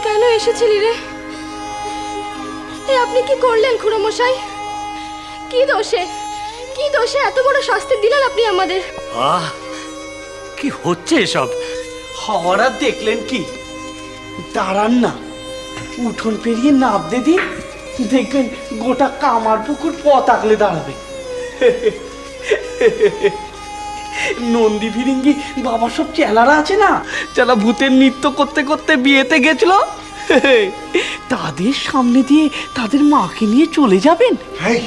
কেন এসেছিলি রে? আপনি কি করলেন খুড়োমশাই? কি দোষে এত বড় শাস্তি দিলেন আপনি আমাদের? কি হচ্ছে এসব? হওয়ারা দেখলেন কি? দাঁড়ান না, উঠোন পেরিয়ে নাবতে দিন, দেখবেন গোটা কামার পুকুর পথ আগলে দাঁড়াবে। নন্দী ফিরিঙ্গি বাবা সব চেলারা আছে না, যারা ভূতের নৃত্য করতে করতে বিয়েতে গেছিল, তাদের সামনে দিয়ে তাদের মাকে নিয়ে চলে যাবেন। এই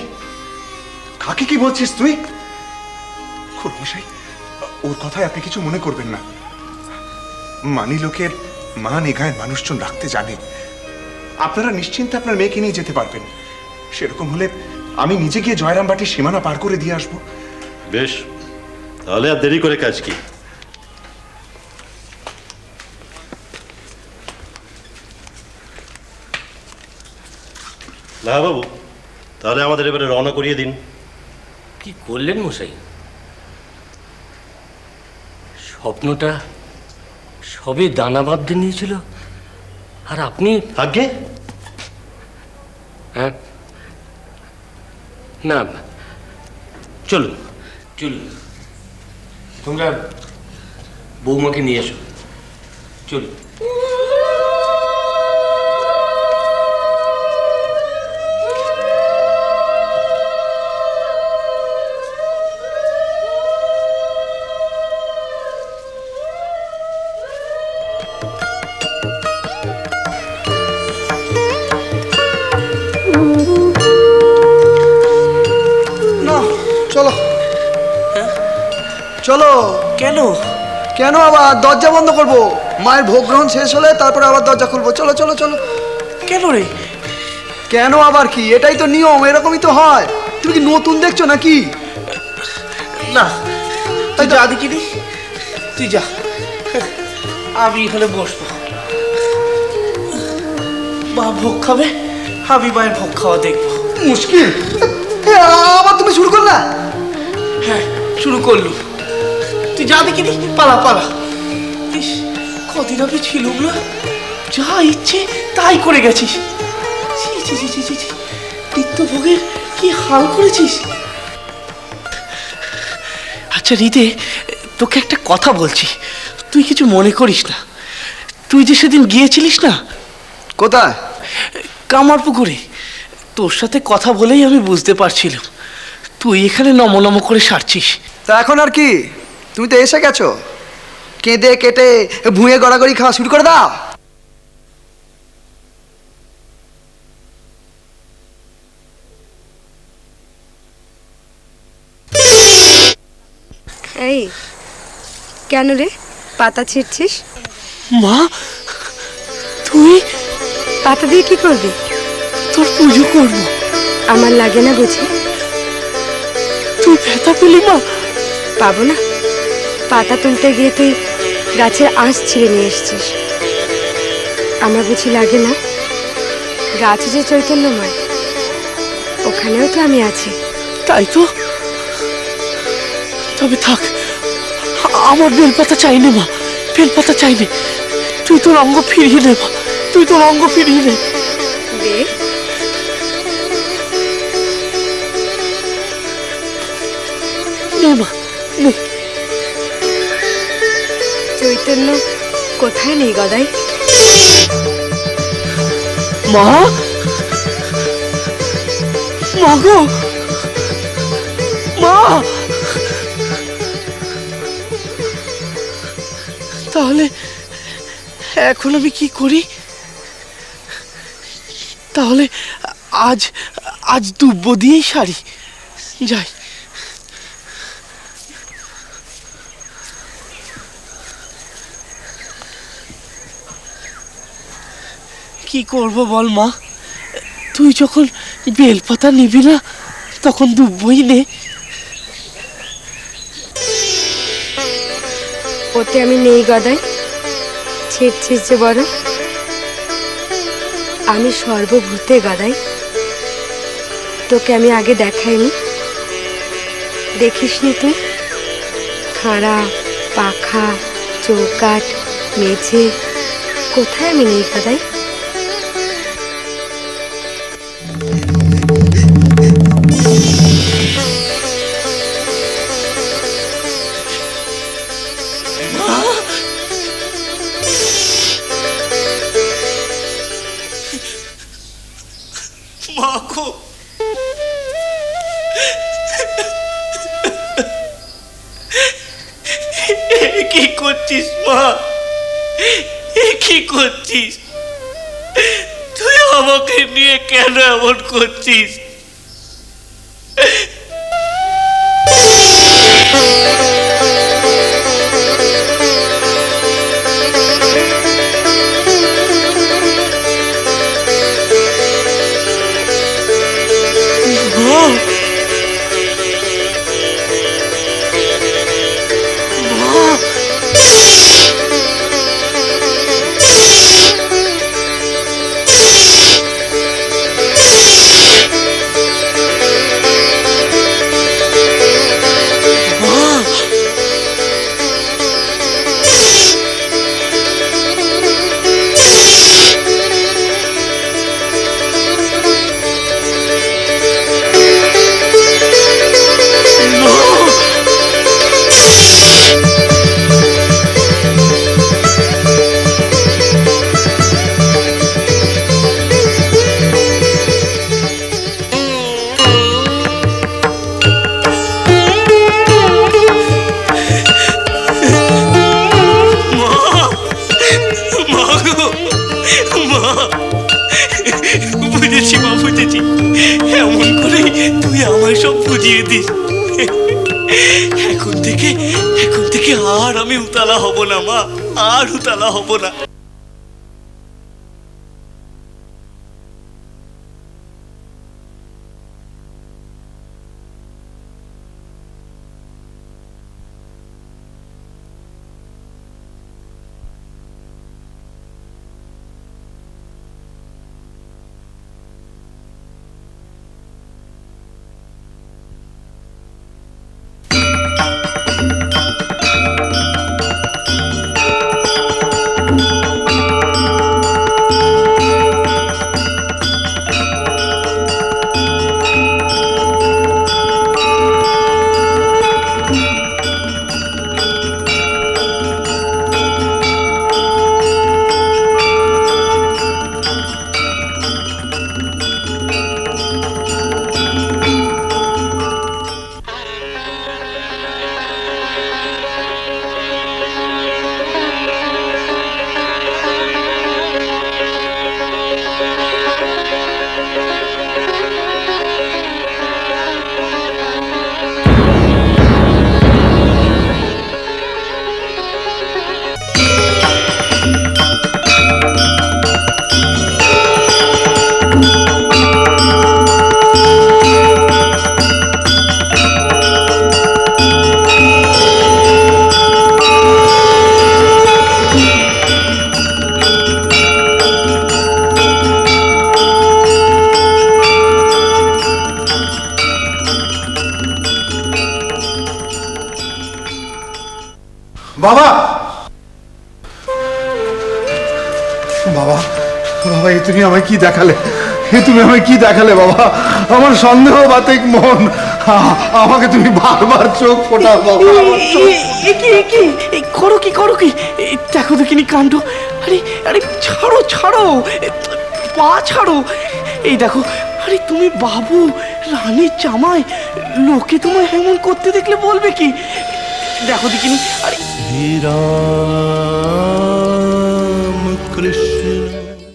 কাকে কি বলছিস তুই? খুড়মশাই, ওর কথায় আপনি কিছু মনে করবেন না। মানি লোকের মান এ গায়ে মানুষজন রাখতে জানে। আপনারা নিশ্চিন্তে আপনার মেয়েকে নিয়ে যেতে পারবেন। সেরকম হলে আমি নিজে গিয়ে জয়রামবাটির সীমানা পার করে দিয়ে আসবো। বেশ, তাহলে আর দেরি করে কাজ কি? না বাবু, তাহলে আমাদের এবারে রওনা করিয়ে দিন। কি করলেন মশাই? স্বপ্নটা সবে দানা বাঁধতে নিয়েছিল, আর আপনি? আগে হ্যাঁ, না, চলুন চলুন, তোমরা বৌমাকে নিয়ে এসো, চলুন। চলো চলো। কেন? কেন আবার দরজা বন্ধ করবো? মায়ের ভোগ গ্রহণ শেষ হলে তারপরে আবার দরজা খুলবো। চলো চলো চলো। কেন রে? কেন আবার কি? এটাই তো নিয়ম, এরকমই তো হয়। তুমি কি নতুন দেখছো নাকি? না, তুই যা দেখিনি, তুই যা, আমি এখানে বসবো। মা ভোগ খাবে, আমি মায়ের ভোগ খাওয়া দেখবো। মুশকিল। আবার তুমি শুরু করলা? হ্যাঁ, শুরু করলু। তুই যা দেখিনি, পালা পালা। ইস, কদিন আমি ছিলুম না, যা ইচ্ছে তাই করে গেছিস। নিত্যভোগের কি হাল করেছিস। আচ্ছা হৃদে, তোকে একটা কথা বলছি, তুই কিছু মনে করিস না। তুই যে সেদিন গিয়েছিলিস না, কোথায়? কামার পুকুরে। তোর সাথে কথা বলেই আমি বুঝতে পারছিলাম তুই এখানে নম নম করে সারছিস। তা এখন আর কি? তুমি তো এসে গেছো, কেঁদে কেটে ভুঁয়ে গড়াগড়ি খাওয়া শুরু করে দাও। এই কেন রে পাতা ছিঁড়ছিস? মা, তুই? পাতা দিয়ে কি করবি? তোর পুজো করবো। আমার লাগে না বুঝি? তুই ব্যথা পেলি মা? পাবো না? পাতা তুলতে গিয়ে তুই গাছের আঁশ ছিঁড়ে নিয়ে এসছিস, আমার বুঝি লাগে না? গাছ যে চৈতন্যময়, ওখানেও তো আমি আছি। তাই তো। তবে থাক, আমার বেলপাতা চাই না মা, বেলপাতা চাই না। তুই তোর অঙ্গ ফিরিয়ে নে মা, তুই তোর অঙ্গ ফিরিয়ে নে। দে। নে মা, নে। চৈতন্য কোথায় নেই গদাই? মা, মা গো, মা। তাহলে এখন আমি কি করি? তাহলে আজ আজ দুব্ব দিয়েই সারি, যাই। কি করব বল মা? তুই যখন বেলপাতা নিবি না, তখন দুব্বই নে। ওতে আমি নেই গদাই, ছিঁড়ছিস যে বড়। আমি সর্বভূতে গদাই, তোকে আমি আগে দেখাইনি? দেখিসনি তুই? খাড়া, পাখা, চৌকাঠ, মেঝে কোথায় আমি নেই দাদাই? মাগো, কি করছিস মা? কি করছিস তুই? আমাকে নিয়ে কেন এমন করছিস? বুঝেছি মা, বুঝেছি। এমন করে তুই আমায় সব বুঝিয়ে দিস। এখন থেকে আর আমি উতলা হব না মা, আর উতলা হব না। বাবা, বাবা, বাবা, এ তুমি আমায় কি দেখালে? বাবা? আমার সন্দেহ বাতিক মন, আমাকে তুমি বারবার চোখ ফোটাও বাবা। করো কি? দেখো দেখিনি কাণ্ড। আরে আরে, ছাড়ো, পা ছাড়ো। এই দেখো, আরে তুমি বাবু, রানীর জামাই, লোকে তোমায় এমন করতে দেখলে বলবে কি? দেখো দেখিনি। আরে রাম কৃষ্ণ